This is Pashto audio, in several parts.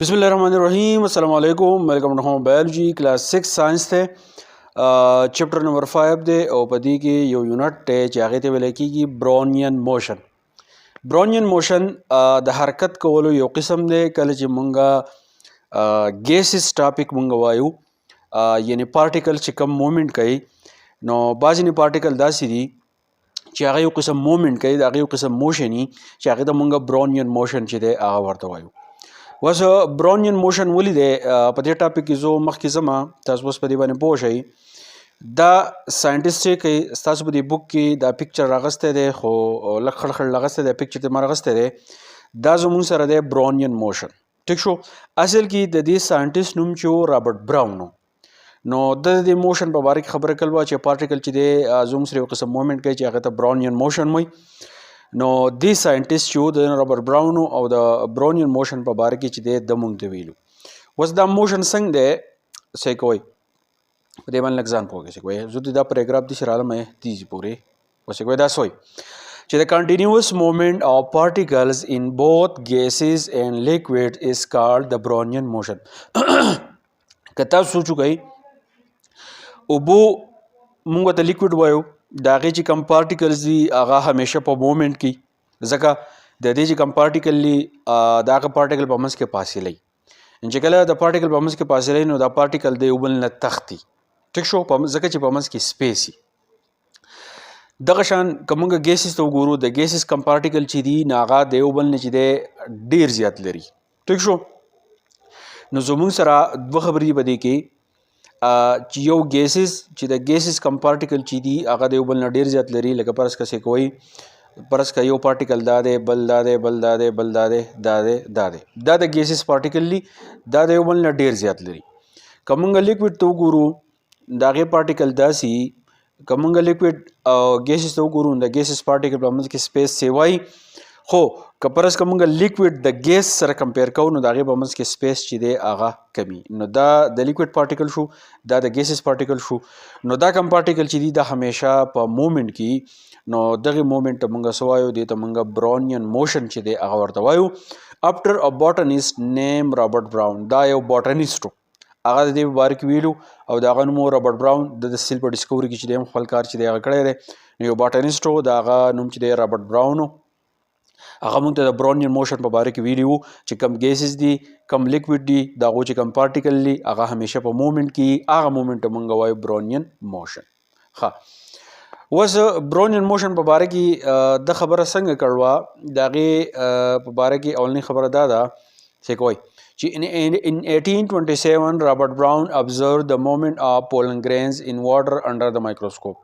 بسم اللہ الرحمن الرحیم. السلام علیکم. ویلکم ټو ہوم بایولوجي کلاس 6 ساينس ته چپټر نمبر 5 دی او په دې کې یو یونټ ته چې هغه ته ویل کېږي برونین موشن. برونین موشن د حرکت کولو یو قسم دی. کله چې مونږه ګیسز ټاپک مونږ وایو یعنی پارټیکل چې کم مومنټ کوي نو بعضې پارټیکل داسې دي چې هغه یو قسم مومنټ کوي، د هغه یو قسم موشن وي چې هغې ته مونږ برونین موشن چې دی هغه ورته وایو. وس برونین موشن ولې دی په دې ټاپک کې زه مخکې ځم، تاسو اوس په دې باندې پوه شئ. دا ساینټسټ چې کوي ستاسو په دې بک کې دا پکچر راغستی دی خو لږ خړ خړ راغستی دی، پکچر ته ما راغستی دی، دا زموږ سره دی برونین موشن. ټیک شو. اصل کې د دې ساینټسټ نوم چې و رابرټ براون و. نو د دې موشن په باره کې خبره کول چې پارټیکل چې دی زموږ سره یو قسم مومنټ کوي چې هغه ته برونین موشن وایي. نو دې ساینټسټ چې د رابرټ براون او د برونین موشن په باره کې چې دی د مونږ ته ویلو. اوس دا موشن څنګه دی څه کوئ په دې باندې لږ ځان پوه کړئ. څه کوئ زه دا پیراګراف داسې رالم تیزې پورې څه کوئ دا څه وایي چې the continuous movement of particles in both gases and liquid is called the Brownian motion. که تاسو سوچ وکئ اوبو مونږ ته لیکوډ وایو، د هغې چې کم پارټیکلز دي هغه همیشه په مومنټ کې، ځکه د دې چې کم پارټیکل دي د هغه پارټیکل په منځ کې فاصله وي. چې کله د پارټیکل په منځ کې فاصله وي نو دا پارټیکل د یو بل نه تښتي. ټیک شو. ځکه چې په منځ کې سپیس وي. دغه شان که موږ ګیسز ته وګورو، د ګیسز کم پارټیکل چې دي نو هغه د یو بل نه چې دی ډېر زیات لري. ټیک شو. نو زموږ سره دوه خبرې دي په دې کې چې یو ګیسز چې د ګیسز کم پارټیکل چې دي هغه د یو بل نه ډېر زیات لري. لکه فرض که څه کوئ، فرض که یو پارټیکل دا دی، بل دا دی، بل دا دی، بل دا دی، دا دی، دا دی، دا د ګیسز پارټیکل دي، دا د یو بل نه ډېر زیات لري. که موږ لیکوډ ته وګورو د هغې پارټیکل داسې، که موږ لیکوډ ګیسز ته وګورو د ګیسز پارټیکل په منځ کې سپیس سیوای، خو که فرض که موږ لیکوډ د ګیس سره کمپیر کوو نو د هغې په منځ کې سپیس چې دی هغه کمی. نو دا د لیکوډ پارټیکل شو، دا د ګیسز پارټیکل شو. نو دا کم پارټیکل چې دي دا همیشه په مومنټ کې، نو دغې مومنټ ته موږ څه وایو، دې ته موږ برونین موشن چې دی هغه ورته وایو. افټر ا بوټنیسټ نیم رابرټ براون، دا یو بوټنیسټ و، هغه د دې په باره کې ویلو او د هغه نوم رابرټ براون. د سیل په ډسکوري کې چې دی هم خپل کار چې دی هغه کړی دی. نو یو بوټنیسټ و، د هغه نوم چې دی رابرټ براون و. هغه موږ ته د برونین موشن په باره کې ویلي وو چې کم ګیسز دي، کم لیکوډ دي، د هغو چې کم پارټیکل دي هغه همیشه په مومنټ کې، هغه مومنټ ته موږ وایو برونین موشن. ښه. اوس برونین موشن په باره کې د خبره څنګه کړوه، د هغې په باره کې اولنۍ خبره دا ده چې کوئ چې in 1827 Robert Brown observed the movement of pollen grains in water under the microscope.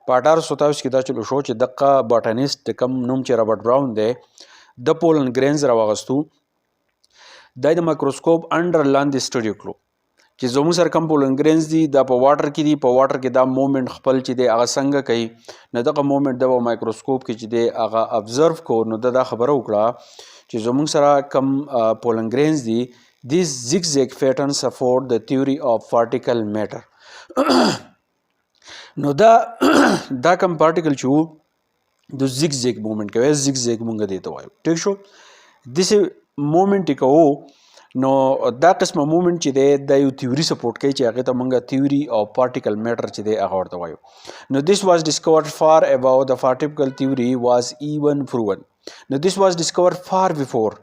په 1827 کې دا چلو شو چې دقه باټنیسټ کم نوم چې رابرټ براون دی د پولن ګرینز راواغستو، دا د مایکروسکوپ انډر لاندې سټډي کړو چې زموږ سره کم پولن ګرینز دي دا په واټر کې دي، په واټر کې دا مومنټ خپل چې دی هغه څنګه کوي. نو دغه مومنټ د په مایکروسکوپ کې چې دی هغه ابزرو کو. نو دا خبره وکړه چې زموږ سره کم پولن ګرینز دي these zigzag patterns support the theory of particle matter. نو دا کم پارټیکل چې وو د زیګ زیګ مومنټ کوي، زیګ زیګ مونږ دې ته وایو. ټیک شو. داسې مومنټ کوو نو دا قسمه مومنټ چې دی دا یو تیوري سپورټ کوي چې هغې ته مونږ تیوري او پارټیکل میټر چې دی هغه ورته وایو. نو this was discovered far above the particle theory was even proven. نو this was discovered far before.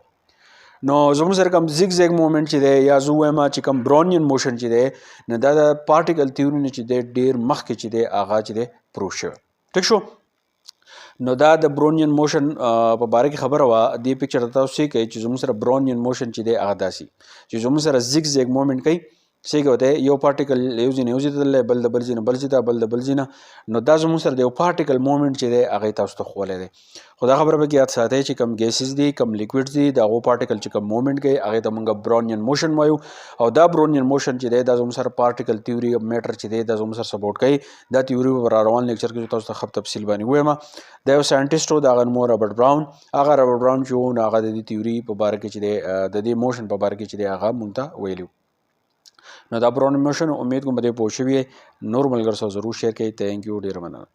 نو زموږ سره کوم زیګ زیګ مومنټ چې دی یا زه وایم چې کوم برونین موشن چې دی نو دا د پارټیکل تیوري نه چې دی ډېر مخکې چې دی هغه چې دی پروف شوی. ټیک شو. نو دا د برونین موشن په باره کې خبره وه. دې پکچر ته تاسو څه کوئ چې زموږ سره برونین موشن چې دی هغه داسې چې زموږ سره زیګ زیګ مومنټ کوي. څه کوي دی یو پارټیکل یو ځای نه یو ځای ته تللی، بل د بل ځای نه بل ځای ته، بل د بل ځای نه. نو دا زموږ سره د یو پارټیکل مومنټ چې دی هغه تاسو ته ښوولی دی. خو دا خبره پکې یاد ساتئ چې کم ګیسز دي، کم لیکوډز دي، د هغو پارټیکل چې کم مومنټ کوي هغې ته موږ برونین موشن وایو. او دا برونین موشن چې دی دا زموږ سره پارټیکل تیوري اف میټر چې دی دا زموږ سره سپورټ کوي. دا تیوري په را روان لیکچر کې تاسو ته ښه تفصیل باندې ووایم. دا یو ساینټسټ و، د هغه نوم رابرټ براون. هغه رابرټ براون چې و نو هغه د دې تیوري په باره کې چې دی د دې موشن په باره کې چې دی هغه موږ ته ویلي. نو دا برونین موشن امید کوم په دې پوه شوي. نور ملګرو سره ضرور شیر کړئ. تھینک یو، ډېره مننه.